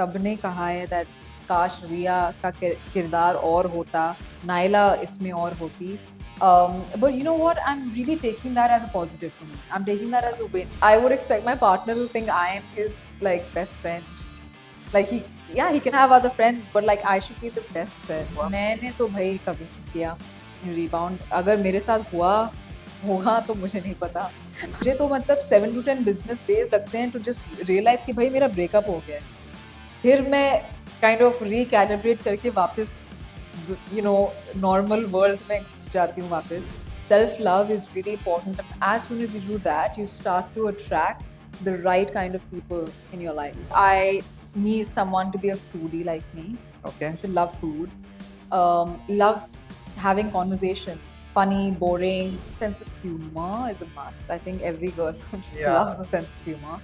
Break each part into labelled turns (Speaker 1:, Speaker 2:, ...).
Speaker 1: सबने कहा है दैट काश रिया का किरदार और होता, नायला इसमें और होती. But you know what? I'm really taking that as a positive for me. I'm taking that as a win. I would expect my partner to think I am his like best friend. Like he can have other friends, but like I should be the best friend. मैंने तो भाई कभी नहीं किया rebound. अगर मेरे साथ हुआ होगा तो मुझे नहीं पता. मुझे तो मतलब 7 to 10 business days लगते हैं to just realize कि भाई मेरा breakup हो गया है. फिर मैं kind of recalibrate करके वापस normal world में घुस जाती हूँ वापस. Self love is really important, and as soon as you do that, you start to attract the right kind of people in your life. I need someone to be a foodie like me.
Speaker 2: Okay.
Speaker 1: To love food, love having conversations. Funny, boring, sense of humor is a must. I think every girl just loves a sense of humor.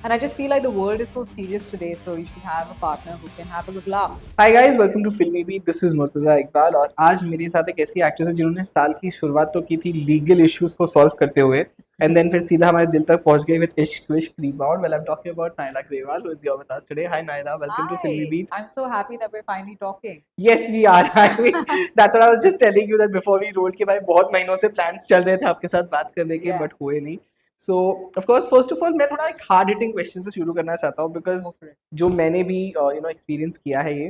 Speaker 1: And I just feel like the world is so serious today, so you should have a partner who can have a good laugh.
Speaker 2: Hi guys, welcome to Filmy Beat. This is Murtaza Iqbal और आज मेरे साथ एक ऐसी actress है जिन्होंने साल की शुरुआत तो की थी लीगल इश्यूज को सॉल्व करते हुए एंड देन फिर सीधा हमारे दिल तक पहुंच गए विद इश्क विश्क rebound. Well I am talking about Naila Grewal who is here with us today. Hi Naila, welcome to Filmy
Speaker 1: Hi,
Speaker 2: Beat.
Speaker 1: I'm so happy that we're finally talking.
Speaker 2: Yes, we are. I mean, that's what I was just telling you that before we rolled कि भाई बहुत महीनों से plans चल रहे थे आपके साथ बात करने के
Speaker 1: Yeah.
Speaker 2: but हुए नहीं. So of course first of all मैं थोड़ा एक hard hitting question से शुरू करना चाहता हूँ because
Speaker 1: Go for it.
Speaker 2: जो मैंने भी experience किया है ये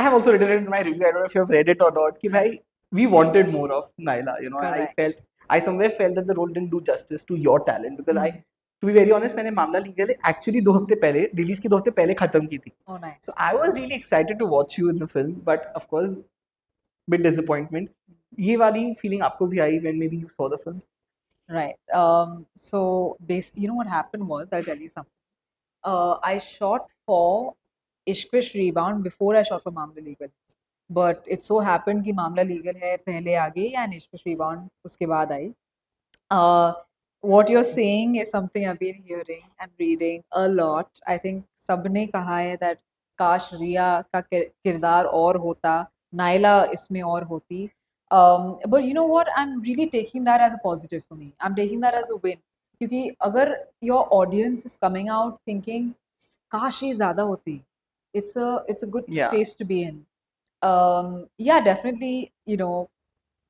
Speaker 2: I have also written it in my review. I don't know if you have read it or not. कि भाई we wanted more of Naila. You know,
Speaker 1: Correct.
Speaker 2: I somewhere felt that the role didn't do justice to your talent because to be very honest, मैंने मामला legal actually 2 हफ्ते पहले release की 2 हफ्ते पहले खत्म की थी.
Speaker 1: Oh, nice.
Speaker 2: So I was really excited to watch you in the film, but of course, bit disappointment. ये वाली feeling आपको भी आई when maybe you saw the film?
Speaker 1: Right. So, you know what happened was, I'll tell you something. I shot for Ishkwish Rebound before I shot for Mamla Legal. But it so happened कि मामला legal है पहले आ गई and Ishkwish Rebound उसके बाद आई. What you're saying is something I've been hearing and reading a lot. I think सबने कहा है that काश रिया का किरदार और होता, नायला इसमें और होती. But you know what? I'm really taking that as a positive for me. I'm taking that as a win. क्योंकि अगर your audience is coming out thinking काश ये ज़्यादा होती, it's a good space to be in. Yeah, definitely,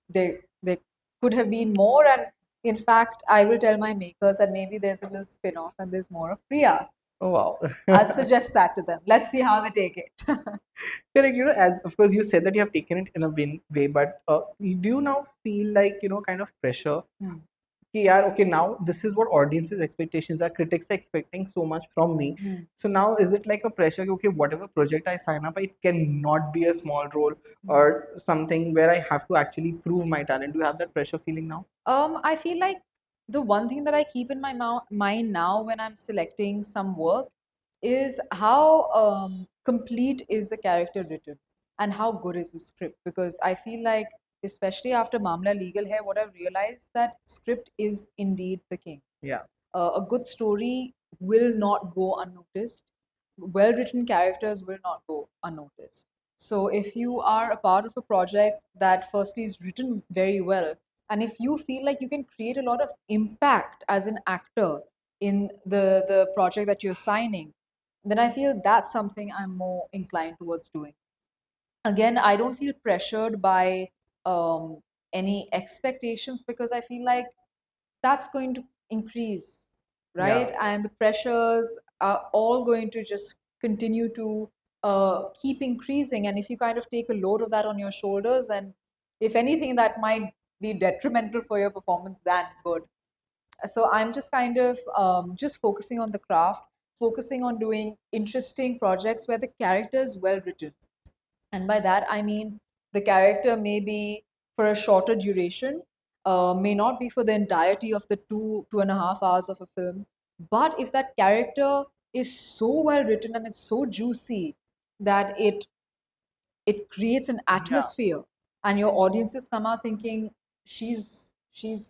Speaker 1: there could have been more, and in fact, I will tell my makers that maybe there's a little spin-off and there's more of Priya.
Speaker 2: Oh wow.
Speaker 1: I'll suggest that to them. Let's see how they take it.
Speaker 2: Correct. As of course you said that you have taken it in a win way, but do you now feel like kind of pressure? कि यार okay, now this is what audience's expectations are, critics are expecting so much from me. So now is it like a pressure कि okay, whatever project I sign up, it cannot be a small role or something where I have to actually prove my talent? Do you have that pressure feeling now?
Speaker 1: I feel like the one thing that I keep in my mind now when I'm selecting some work is how complete is the character written and how good is the script, because I feel like especially after Mamla Legal Hai, what I've realized that script is indeed the king.
Speaker 2: Yeah.
Speaker 1: A good story will not go unnoticed. Well written characters will not go unnoticed. So if you are a part of a project that firstly is written very well, and if you feel like you can create a lot of impact as an actor in the project that you're signing, then I feel that's something I'm more inclined towards doing. Again, I don't feel pressured by any expectations, because I feel like that's going to increase, right?
Speaker 2: Yeah.
Speaker 1: And the pressures are all going to just continue to keep increasing. And if you kind of take a load of that on your shoulders, and if anything, that might be detrimental for your performance than good. So I'm just kind of just focusing on the craft, focusing on doing interesting projects where the character is well written. And by that, I mean the character may be for a shorter duration, may not be for the entirety of the 2.5 hours of a film. But if that character is so well written and it's so juicy that it creates an atmosphere, and your audiences come out thinking she's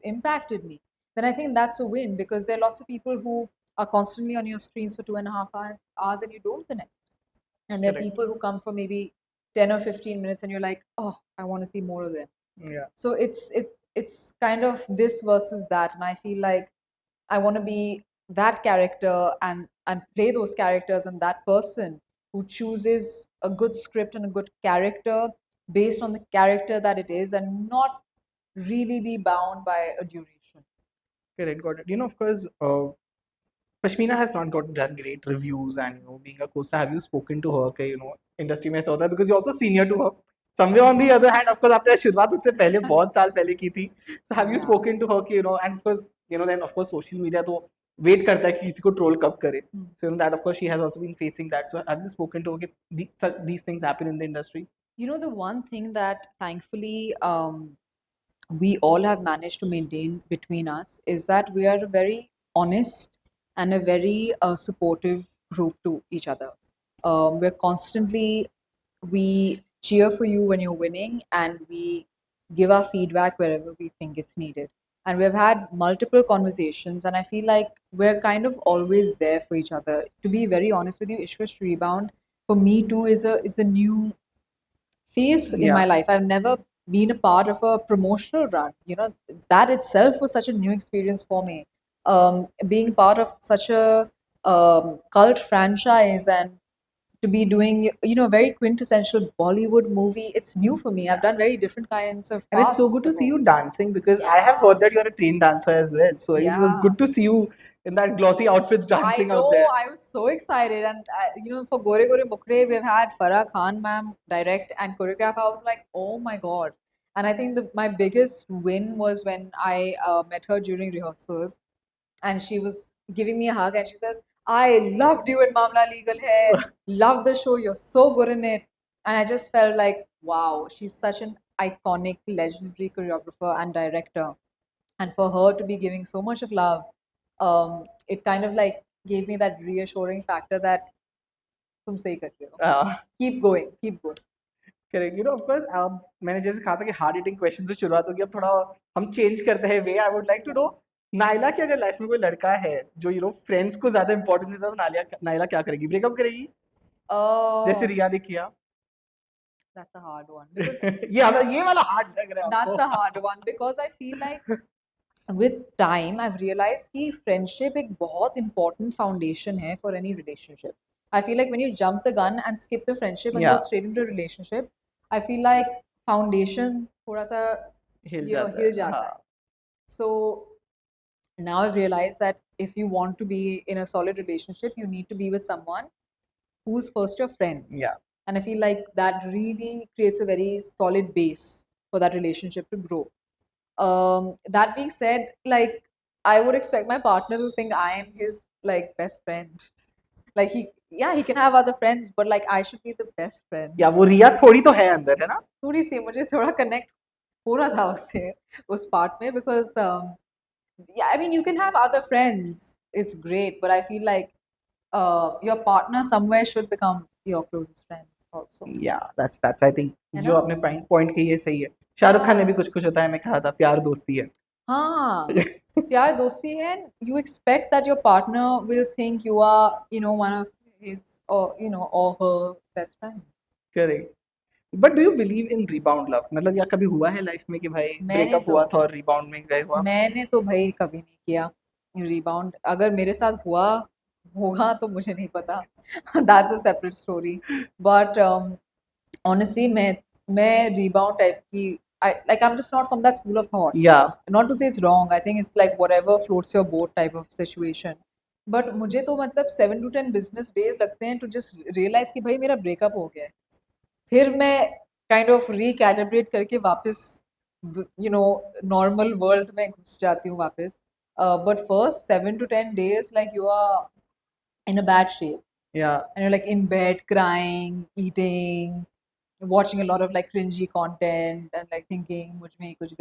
Speaker 1: impacted me, then I think that's a win, because there are lots of people who are constantly on your screens for 2.5 hours and you don't connect. And there are
Speaker 2: Correct.
Speaker 1: people who come for maybe 10 or 15 minutes and you're like, oh, I want to see more of them.
Speaker 2: Yeah.
Speaker 1: So it's kind of this versus that, and I feel like I want to be that character, and and play those characters, and that person who chooses a good script and a good character based on the character that it is, and not really be bound by a duration.
Speaker 2: Correct, got it. Of course, Pashmina has not gotten that great reviews, and being a co-star, have you spoken to her? कि, industry में ऐसा होता है because you're also senior to her. Somewhere on the other hand, of course, आपने शुरुआत उससे पहले बहुत साल पहले की थी. So have you
Speaker 1: Yeah.
Speaker 2: spoken to her कि, and of course, then of course social media तो wait करता है कि किसी को troll कब करे. So that of course she has also been facing that. So have you spoken to her कि these things happen in the industry?
Speaker 1: The one thing that thankfully we all have managed to maintain between us is that we are a very honest and a very supportive group to each other. We cheer for you when you're winning, and we give our feedback wherever we think it's needed. And we've had multiple conversations, and I feel like we're kind of always there for each other. To be very honest with you, Ishwa's Rebound for me too is a new phase in my life. I've never been a part of a promotional run. That itself was such a new experience for me. Being part of such a cult franchise, and to be doing, a very quintessential Bollywood movie, it's new for me. I've done very different kinds of
Speaker 2: And it's so
Speaker 1: parts
Speaker 2: good to see
Speaker 1: before.
Speaker 2: you dancing because I have heard that you're a trained dancer as well. So it was
Speaker 1: Yeah.
Speaker 2: good to see you in that glossy outfits
Speaker 1: I
Speaker 2: dancing
Speaker 1: know,
Speaker 2: out there.
Speaker 1: I was so excited. And, for Gore Gore Mukhre, we've had Farah Khan ma'am direct and choreograph. I was like, oh my God. And I think my biggest win was when I met her during rehearsals, and she was giving me a hug, and she says, I loved you in Mamla Legal Hai. Love the show. You're so good in it. And I just felt like, wow, she's such an iconic, legendary choreographer and director. And for her to be giving so much of love, it kind of like gave me that reassuring factor that तुम सही कर रहे हो. Keep going, keep going.
Speaker 2: Correct. Of course, मैंने जैसे कहा था कि हार्ड हिटिंग क्वेश्चन से शुरुआत होगी, अब थोड़ा हम चेंज करते हैं way. I would like to know Naila की अगर लाइफ में कोई लड़का है जो फ्रेंड्स को ज्यादा इंपॉर्टेंस देता है, तो नायला क्या करेगी? ब्रेकअप करेगी जैसे रिया ने किया?
Speaker 1: That's a hard one because
Speaker 2: ये वाला हार्ड लग रहा है
Speaker 1: that's
Speaker 2: आपको?
Speaker 1: a hard one because I feel like with time I've realized कि friendship एक बहुत important foundation है for any relationship. I feel like when you jump the gun and skip the friendship and go straight into a relationship, I feel like foundation थोड़ा सा
Speaker 2: हिल
Speaker 1: हिल जाता है. So now I've realized that if you want to be in a solid relationship, you need to be with someone who's first your friend.
Speaker 2: Yeah.
Speaker 1: And I feel like that really creates a very solid base for that relationship to grow. That being said, like I would expect my partner to think I am his like best friend. Like he can have other friends, but like I should be the best friend.
Speaker 2: या वो रिया थोड़ी तो है अंदर, है ना?
Speaker 1: थोड़ी सी मुझे थोड़ा कनेक्ट हो रहा था उससे उस पार्ट में because yeah, I mean you can have other friends, it's great, but I feel like your partner somewhere should become your closest friend also.
Speaker 2: Yeah, that's I think
Speaker 1: है
Speaker 2: जो
Speaker 1: ना?
Speaker 2: आपने पॉइंट कही है सही है. शाहरुख खान ने भी कुछ होता है मैं कहा था प्यार दोस्ती है.
Speaker 1: हाँ, प्यार दोस्ती है. You expect that your partner will think you are one of his or her best friend.
Speaker 2: Correct. But do you believe in rebound love? मतलब या कभी हुआ है लाइफ में कि भाई ब्रेकअप हुआ था और रिबाउंड में गए हुआ?
Speaker 1: मैंने तो भाई कभी नहीं किया रिबाउंड. अगर मेरे साथ होगा तो मुझे नहीं पता. That's a separate story. But honestly, मैं rebound type की I'm just not from that school of thought.
Speaker 2: Yeah.
Speaker 1: Not to say it's wrong. I think it's like whatever floats your boat type of situation. But मुझे तो मतलब 7 to 10 business days लगते हैं to just realize कि भाई मेरा breakup हो गया है. फिर मैं kind of recalibrate करके वापस normal world में घुस जाती हूँ वापस. But first 7 to 10 days like you are in a bad shape.
Speaker 2: Yeah.
Speaker 1: And you're like in bed crying, eating, watching a lot of like cringy content and like thinking मुझ में कुछ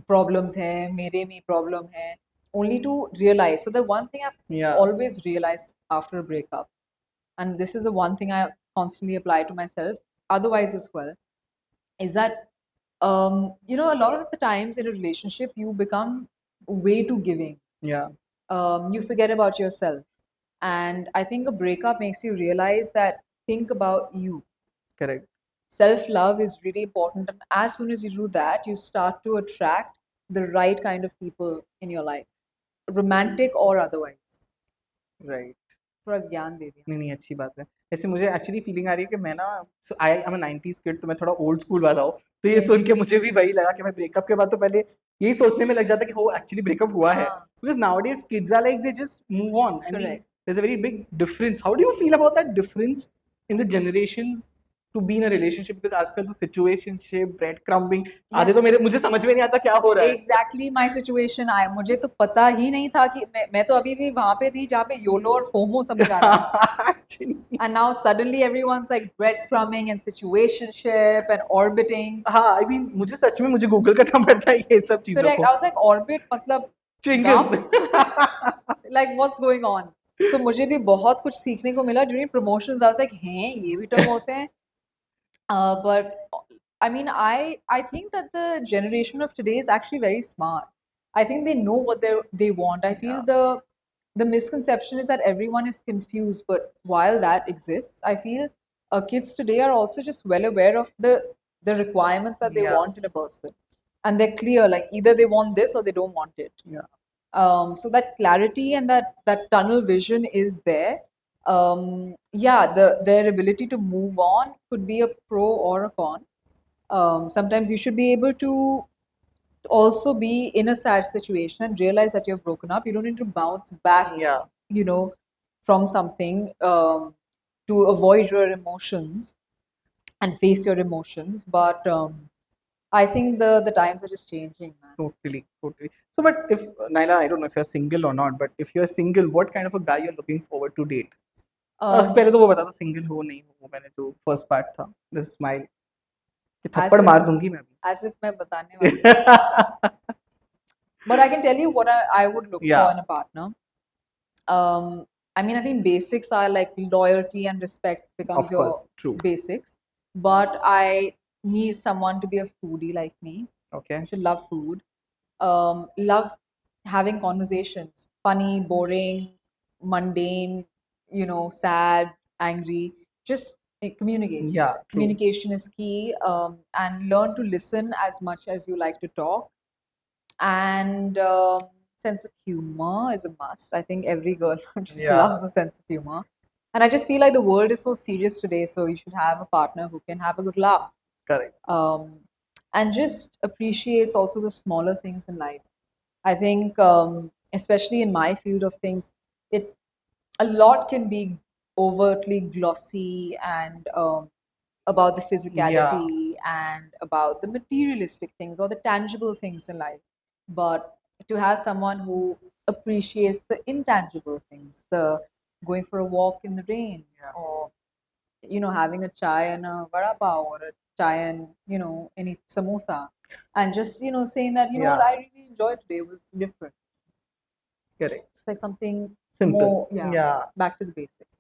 Speaker 1: problems हैं, मेरे में problem है, only to realize. So the one thing I've always realized after a breakup, and this is the one thing I constantly apply to myself, otherwise as well, is that a lot of the times in a relationship you become way too giving.
Speaker 2: Yeah.
Speaker 1: You forget about yourself. And I think a breakup makes you realize that think about you.
Speaker 2: Correct.
Speaker 1: Self-love is really important. And as soon as you do that, you start to attract the right kind of people in your life, romantic or otherwise.
Speaker 2: Right.
Speaker 1: थोड़ा ज्ञान दे दिया।
Speaker 2: नहीं नहीं, अच्छी बात है। ऐसे मुझे एक्चुअली फीलिंग आ रही है कि मैं ना, I am a 90s kid, तो मैं थोड़ा ओल्ड स्कूल वाला हूँ, तो ये
Speaker 1: Same
Speaker 2: सुन के
Speaker 1: here.
Speaker 2: मुझे भी वही लगा कि मैं ब्रेकअप के बाद तो पहले यही सोचने में लग जाता कि हो एक्चुअली ब्रेकअप हुआ है,
Speaker 1: हाँ,
Speaker 2: because nowadays kids are like they just move on. I mean
Speaker 1: correct.
Speaker 2: There is a very big difference. How do you feel about that difference in the generations to be in a relationship? Because आजकल तो situationship, bread crumbing, आधे
Speaker 1: Yeah.
Speaker 2: तो मेरे मुझे समझ में नहीं आता क्या हो रहा है।
Speaker 1: Exactly my situation. आए मुझे तो पता ही नहीं था कि मैं तो अभी भी वहां पे थी जहाँ पे योलो और फोमो समझ आ रहा था।
Speaker 2: Actually
Speaker 1: And now suddenly everyone's like breadcrumbing and situationship and orbiting.
Speaker 2: हाँ, आई मीन मुझे सच में मुझे गूगल करना पड़ता है ये सब चीजों
Speaker 1: Correct.
Speaker 2: को।
Speaker 1: I was like orbit मतलब
Speaker 2: chewing gum.
Speaker 1: gum? Like what's going on? So मुझे भी बहुत कुछ सीखने को मिला during promotions. I was like हैं ये भी term होते हैं. But I mean, I think that the generation of today is actually very smart. I think they know what they want. I feel
Speaker 2: Yeah.
Speaker 1: the misconception is that everyone is confused, but while that exists, I feel kids today are also just well aware of the requirements that they
Speaker 2: Yeah.
Speaker 1: want in a person, and they're clear. Like either they want this or they don't want it.
Speaker 2: Yeah.
Speaker 1: So that clarity and that tunnel vision is there. Yeah, their ability to move on could be a pro or a con. Sometimes you should be able to also be in a sad situation and realize that you're broken up. You don't need to bounce back,
Speaker 2: Yeah.
Speaker 1: you know, from something to avoid your emotions and face your emotions. But I think the times are just changing, man.
Speaker 2: Totally. Totally. So, but if Naila, I don't know if you're single or not, but if you're single, what kind of a guy you're looking forward to date? पहले तो वो बता दो single हो नहीं हो। मैंने जो फर्स्ट पार्ट था, द स्माइल, कि थप्पड़
Speaker 1: as if
Speaker 2: मार दूंगी मैं
Speaker 1: as if मैं बताने
Speaker 2: भी।
Speaker 1: वाली हूँ. But I can tell you what I would look for in
Speaker 2: Yeah,
Speaker 1: a partner. I mean, I think basics are like loyalty and respect becomes
Speaker 2: of
Speaker 1: your
Speaker 2: course, true.
Speaker 1: basics. But I need someone to be a foodie like me.
Speaker 2: Okay.
Speaker 1: Should love food. Love having conversations, funny, boring, mundane, sad, angry. Just communicate.
Speaker 2: Yeah, true.
Speaker 1: Communication is key, and learn to listen as much as you like to talk. And sense of humor is a must. I think every girl just
Speaker 2: Yeah.
Speaker 1: loves a sense of humor. And I just feel like the world is so serious today, so you should have a partner who can have a good laugh.
Speaker 2: Correct.
Speaker 1: And just appreciates also the smaller things in life. I think, especially in my field of things, it a lot can be overtly glossy and about the physicality and about the materialistic things or the tangible things in life. But to have someone who appreciates the intangible things, the going for a walk in the rain, or having a chai and a vada pav or a chai and any samosa, and just saying that what
Speaker 2: Yeah.
Speaker 1: I really enjoyed today was different.
Speaker 2: Correct.
Speaker 1: It's like something
Speaker 2: Simple.
Speaker 1: more,
Speaker 2: Yeah.
Speaker 1: back to the basics.